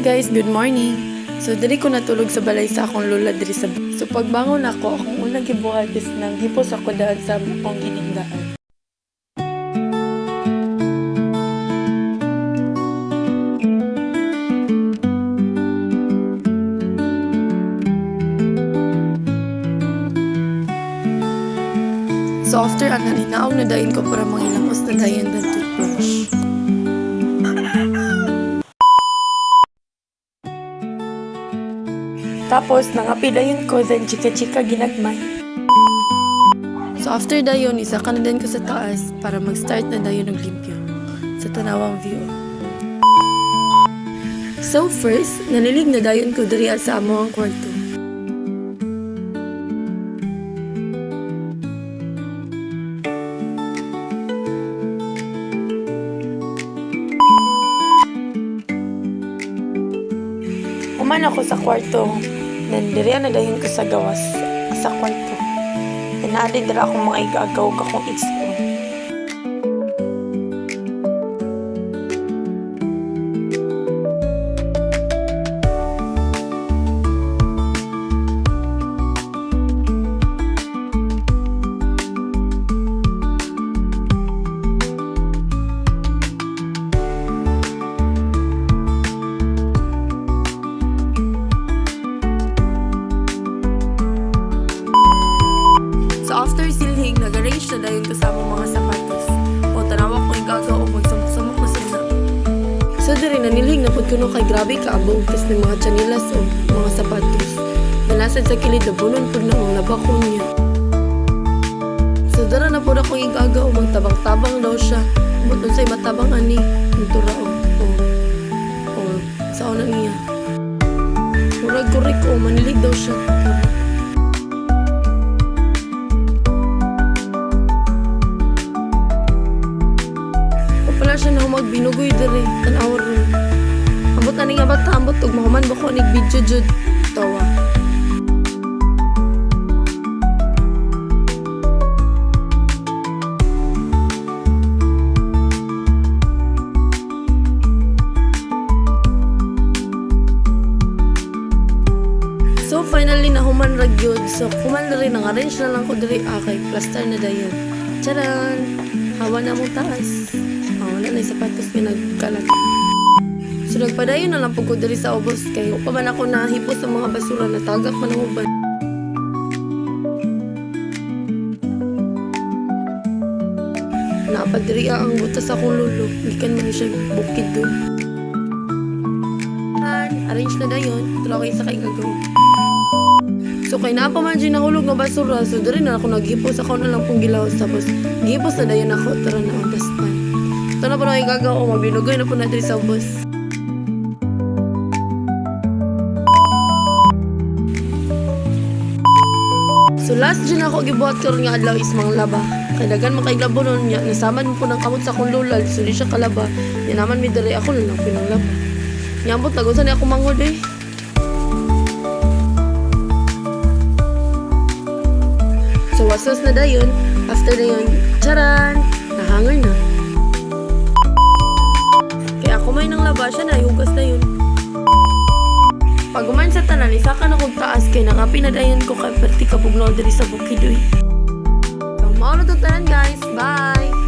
guys, good morning. So diri ko natulog sa balay sa akong lola diri sa. So pagbangon ako, akong unang gibuhat is nang hipos ako daan sa akong giningdaan. So after ang nalinaog na dayon ko para mangilamos na dayon ng toothbrush. Tapos nangapi dayon ko, then chika-chika ginagmay. So after dayon, isa ka na din ko sa taas para mag-start na dayon ng limpyo sa tanawang view. So first, nanilig na dayon ko diri sa amo ang kwarto. Uman ako sa kwarto, nandiri na dayon ko sa gawas sa kwarto. Inaadid dira akong mga igagaw akong ispo. After silhing, nag-arrange na dayon kasama mga sapatos. O tanawa ko yung gagaw o magsamok-samok na sila. So diri nanilhing na pud kuno kay grabe ka abong tas ng mga chanilas o mga sapatos. Nalasad sa kilid na bunon pud na ang labakon niya. So dara na pud akong igagaw magtabang-tabang daw siya. Buton say matabang ani ntura o sa unang niya. Murag-kurik o manilig daw siya. Siya na magbinugoy diri tan-awar ron. Ambot ani nga bata ambot ug mahuman ba ko nig video jud tawa. So finally nahuman ra gyud. So kuman diri nang arrange na lang ko diri kay plaster na dayon. Charan! Hawa na mo taas. Wala na yung sapatos nga nagkalat. So nagpadayon na lang po ko diri sa ubos kay pa man ako nahipos sa mga basura na tagak man ang uban. Napadiri ang butas akong lulo. Gikan man siya bukid doon. Arrange na dayon. Tulo kayo sa kay gagaw. So kay napa man dyan nahulog na basura. So diri na ako naghipos. Ako na lang pong gilawas. Tapos gihipos na dayon ako. Tara na ang daspan. Ito na po na igagaw o mabinugay na po natin sa bus. So last dyan ako gibuhat ko rin nga adlaw is mga laba. Kaya dagan makailabo nun niya. Nasaman mo po ng kamot sa akong lulal. So di siya kalaba. Yan naman may dali ako lang pinanglaba. Nyambot nagusan niya ako mangod eh. So wasos na dayon. After dayon, charan! Nahangar na. Kumay nang laba siya na, hugas na yun. Pag uman sa tanan, isa ka na kong taas kay nangapi na dayon ko kay perti kapugnaw diri sa bukidoy. So, mauna to tanan guys. Bye!